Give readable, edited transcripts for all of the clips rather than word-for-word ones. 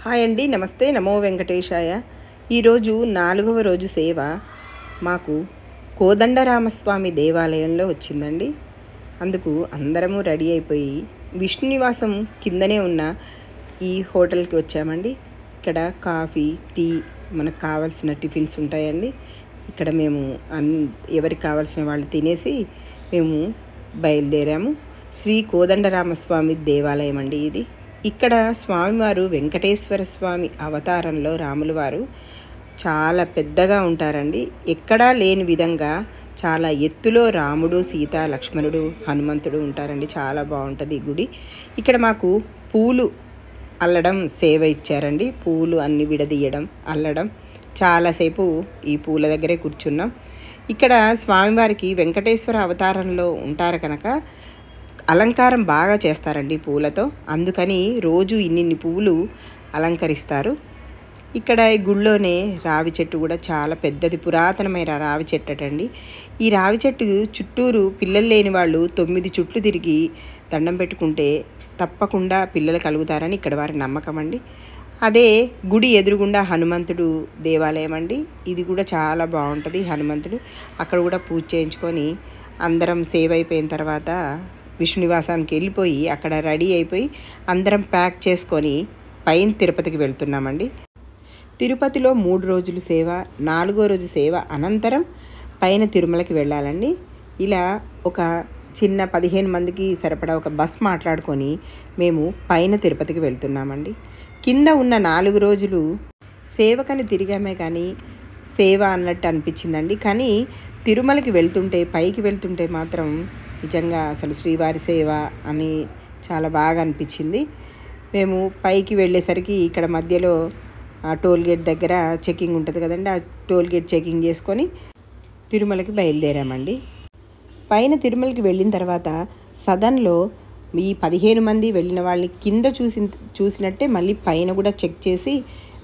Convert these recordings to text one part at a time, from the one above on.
Hi అండి, నమస్తే. నమో వెంకటేశాయ. ఈరోజు 4వ రోజు సేవ మాకు కోదండరామస్వామి దేవాలయంలో వచ్చిందండి. అందుకు అందరము రెడీ అయిపోయి విష్ణు నివాసం కిందనే ఉన్న ఈ హోటల్కి వచ్చామండి. ఇక్కడ కాఫీ, టీ, మనకు కావాల్సిన టిఫిన్స్ ఉంటాయండి. ఇక్కడ మేము ఎవరికి కావాల్సిన వాళ్ళు తినేసి మేము బయలుదేరాము. శ్రీ కోదండరామస్వామి దేవాలయం అండి ఇది. ఇక్కడ స్వామివారు వెంకటేశ్వర స్వామి అవతారంలో రాముల వారు చాలా పెద్దగా ఉంటారండి. ఎక్కడా లేని విధంగా చాలా ఎత్తులో రాముడు, సీత, లక్ష్మణుడు, హనుమంతుడు ఉంటారండి. చాలా బాగుంటుంది ఈ గుడి. ఇక్కడ మాకు పూలు అల్లడం సేవ ఇచ్చారండి. పూలు అన్ని విడదీయడం, అల్లడం, చాలాసేపు ఈ పూల దగ్గరే కూర్చున్నాం. ఇక్కడ స్వామివారికి వెంకటేశ్వర అవతారంలో ఉంటారు కనుక అలంకారం బాగా చేస్తారండి పూలతో. అందుకని రోజు ఇన్ని పువ్వులు అలంకరిస్తారు. ఇక్కడ ఈ గుళ్ళోనే రావి చెట్టు కూడా చాలా పెద్దది, పురాతనమైన రావి చెట్టు అటండి. ఈ రావి చెట్టు చుట్టూరు పిల్లలు లేని వాళ్ళు 9 చుట్లు తిరిగి దండం పెట్టుకుంటే తప్పకుండా పిల్లలు కలుగుతారని ఇక్కడ వారి నమ్మకం అండి. అదే గుడి ఎదురుగుండా హనుమంతుడు దేవాలయం అండి. ఇది కూడా చాలా బాగుంటుంది. హనుమంతుడు అక్కడ కూడా పూజ చేయించుకొని అందరం సేవ అయిపోయిన తర్వాత విష్ణు నివాసానికి వెళ్ళిపోయి అక్కడ రెడీ అయిపోయి అందరం ప్యాక్ చేసుకొని పైన తిరుపతికి వెళ్తున్నామండి. తిరుపతిలో 3 రోజులు సేవ, 4వ రోజు సేవ అనంతరం పైన తిరుమలకి వెళ్ళాలండి. ఇలా ఒక చిన్న 15 మందికి సరిపడా ఒక బస్ మాట్లాడుకొని మేము పైన తిరుపతికి వెళ్తున్నామండి. కింద ఉన్న 4 రోజులు సేవకని తిరిగామే కానీ సేవ అన్నట్టు అనిపించిందండి. కానీ తిరుమలకి వెళ్తుంటే, పైకి వెళ్తుంటే మాత్రం నిజంగా అసలు శ్రీవారి సేవ అని చాలా బాగా అనిపించింది. మేము పైకి వెళ్ళేసరికి ఇక్కడ మధ్యలో టోల్ గేట్ దగ్గర చెకింగ్ ఉంటుంది కదండి. ఆ టోల్ గేట్ చెకింగ్ చేసుకొని తిరుమలకి బయలుదేరామండి. పైన తిరుమలకి వెళ్ళిన తర్వాత సదన్లో ఈ 15 మంది వెళ్ళిన వాళ్ళని కింద చూసినట్టే మళ్ళీ పైన కూడా చెక్ చేసి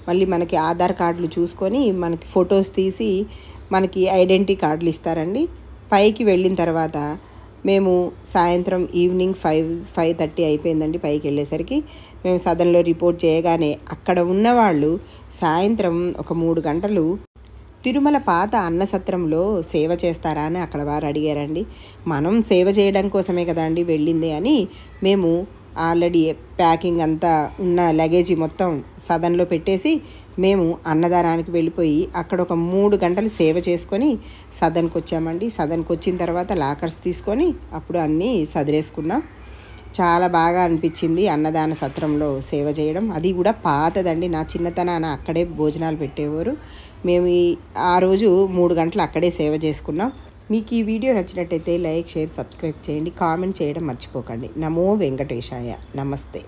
మళ్ళీ మనకి ఆధార్ కార్డులు చూసుకొని మనకి ఫొటోస్ తీసి మనకి ఐడెంటిటీ కార్డులు ఇస్తారండి. పైకి వెళ్ళిన తర్వాత మేము సాయంత్రం ఈవినింగ్ 5:30 అయిపోయిందండి. పైకి వెళ్ళేసరికి మేము సదన్లో రిపోర్ట్ చేయగానే అక్కడ ఉన్నవాళ్ళు సాయంత్రం ఒక 3 గంటలు తిరుమల పాత అన్నసత్రంలో సేవ చేస్తారా అని అక్కడ వారు అడిగారండి. మనం సేవ చేయడం కోసమే కదండి వెళ్ళింది అని మేము ఆల్రెడీ ప్యాకింగ్ అంతా ఉన్న లగేజీ మొత్తం సదన్లో పెట్టేసి మేము అన్నదానానికి వెళ్ళిపోయి అక్కడ ఒక 3 గంటలు సేవ చేసుకొని సదన్కి వచ్చామండి. సదన్కి వచ్చిన తర్వాత లాకర్స్ తీసుకొని అప్పుడు అన్నీ సదిరేసుకున్నాం. చాలా బాగా అనిపించింది అన్నదాన సత్రంలో సేవ చేయడం. అది కూడా పాతదండి. నా చిన్నతనాన అక్కడే భోజనాలు పెట్టేవారు. మేము ఆ రోజు 3 గంటలు అక్కడే సేవ చేసుకున్నాం. మీకు ఈ వీడియో నచ్చినట్టయితే లైక్, షేర్, సబ్స్క్రైబ్ చేయండి. కామెంట్ చేయడం మర్చిపోకండి. నమో వెంకటేశాయ. నమస్తే.